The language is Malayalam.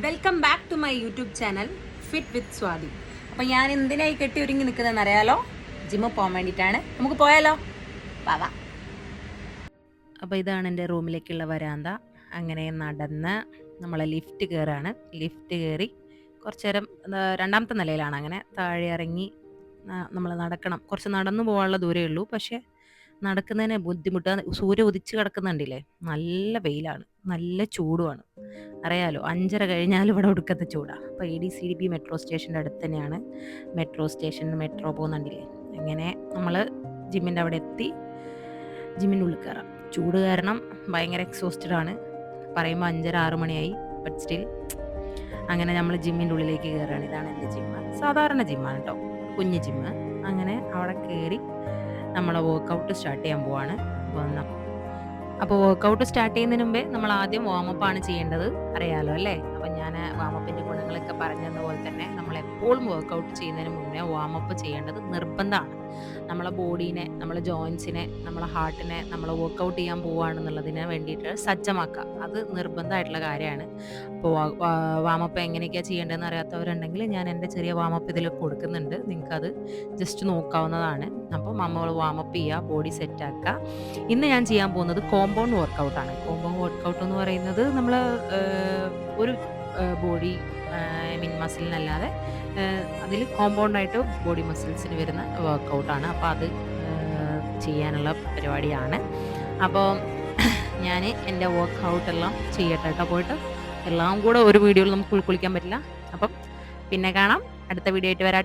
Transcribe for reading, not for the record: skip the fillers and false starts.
Welcome back to my YouTube channel fit with Swathi. അപ്പോൾ ഞാൻ എന്തിനായി കെട്ടി ഒരുങ്ങി നിൽക്കുന്നതെന്ന് അറിയാലോ? ജിമ്മിൽ പോകാൻ വേണ്ടിയിട്ടാണ്. നമുക്ക് പോയാലോ? വാ. അപ്പോൾ ഇതാണ് എൻ്റെ റൂമിലേക്കുള്ള വരാന്ത. അങ്ങനെ നടന്ന് നമ്മളെ ലിഫ്റ്റ് കയറാണ്. ലിഫ്റ്റ് കയറി കുറച്ച് നേരം രണ്ടാമത്തെ നിലയിലാണ്. അങ്ങനെ താഴെ ഇറങ്ങി നമ്മൾ നടക്കണം. കുറച്ച് നടന്നു പോകാനുള്ള ദൂരമേ ഉള്ളൂ. പക്ഷേ നടക്കുന്നതിന് ബുദ്ധിമുട്ട്. സൂര്യൻ ഉദിച്ച് കിടക്കുന്നുണ്ടില്ലേ? നല്ല വെയിലാണ്, നല്ല ചൂടുമാണ്. അറിയാലോ, 5:30 കഴിഞ്ഞാൽ ഇവിടെ ഒടുക്കത്തെ ചൂടാണ്. അപ്പോൾ ADCDP മെട്രോ സ്റ്റേഷൻ്റെ അടുത്ത് തന്നെയാണ് മെട്രോ സ്റ്റേഷൻ. മെട്രോ പോകുന്നുണ്ടില്ലേ? അങ്ങനെ നമ്മൾ ജിമ്മിൻ്റെ അവിടെ എത്തി. ജിമ്മിൻ്റെ ഉള്ളിൽ കയറാം. ചൂട് കാരണം ഭയങ്കര എക്സോസ്റ്റഡ് ആണ്. പറയുമ്പോൾ 5:30-6 മണിയായി. ബട്ട് സ്റ്റിൽ അങ്ങനെ നമ്മൾ ജിമ്മിൻ്റെ ഉള്ളിലേക്ക് കയറുകയാണ്. ഇതാണ് എൻ്റെ ജിമ്മ്. സാധാരണ ജിമ്മാണ് കേട്ടോ, കുഞ്ഞ് ജിമ്മ്. അങ്ങനെ അവിടെ കയറി നമ്മളെ വർക്കൗട്ട് സ്റ്റാർട്ട് ചെയ്യാൻ പോവാണ്. അപ്പോൾ വർക്കൗട്ട് സ്റ്റാർട്ട് ചെയ്യുന്നതിന് മുമ്പേ നമ്മൾ ആദ്യം വാമപ്പാണ് ചെയ്യേണ്ടത്. അറിയാലോ അല്ലേ? അപ്പം ഞാൻ വാമപ്പിൻ്റെ ഗുണങ്ങളൊക്കെ പറഞ്ഞതുപോലെ തന്നെ നമ്മൾ എപ്പോഴും വർക്കൗട്ട് ചെയ്യുന്നതിന് മുന്നേ വാമപ്പ് ചെയ്യേണ്ടത് നിർബന്ധമാണ്. നമ്മളെ ബോഡീനെ, നമ്മളെ ജോയിൻസിനെ, നമ്മളെ ഹാർട്ടിനെ നമ്മൾ വർക്കൗട്ട് ചെയ്യാൻ പോവുകയാണെന്നുള്ളതിന് വേണ്ടിയിട്ട് സജ്ജമാക്കുക. അത് നിർബന്ധമായിട്ടുള്ള കാര്യമാണ്. അപ്പോൾ വാമപ്പ് എങ്ങനെയൊക്കെയാണ് ചെയ്യേണ്ടതെന്ന് അറിയാത്തവരുണ്ടെങ്കിൽ ഞാൻ എൻ്റെ ചെറിയ വാമപ്പ് ഇതിൽ കൊടുക്കുന്നുണ്ട്. നിങ്ങൾക്കത് ജസ്റ്റ് നോക്കാവുന്നതാണ്. അപ്പോൾ നമ്മൾ വാമപ്പ് ചെയ്യുക, ബോഡി സെറ്റാക്കുക. ഇന്ന് ഞാൻ ചെയ്യാൻ പോകുന്നത് കോമ്പൗണ്ട് വർക്കൗട്ടാണ്. കോമ്പൗണ്ട് വർക്കൗട്ട് എന്ന് പറയുന്നത് നമ്മൾ ഒരു ബോഡി മസിലിനല്ലാതെ അതിൽ കോമ്പൗണ്ടായിട്ട് ബോഡി മസിൽസിന് വരുന്ന വർക്കൗട്ടാണ്. അപ്പോൾ അത് ചെയ്യാനുള്ള പരിപാടിയാണ്. അപ്പോൾ ഞാൻ എൻ്റെ വർക്കൗട്ടെല്ലാം ചെയ്യട്ടെ കേട്ടോ. പോയിട്ട് എല്ലാം കൂടെ ഒരു വീഡിയോയിൽ നമുക്ക് ഉൾക്കൊള്ളിക്കാൻ പറ്റില്ല. അപ്പം പിന്നെ കാണാം. അടുത്ത വീഡിയോ ആയിട്ട് വരാം.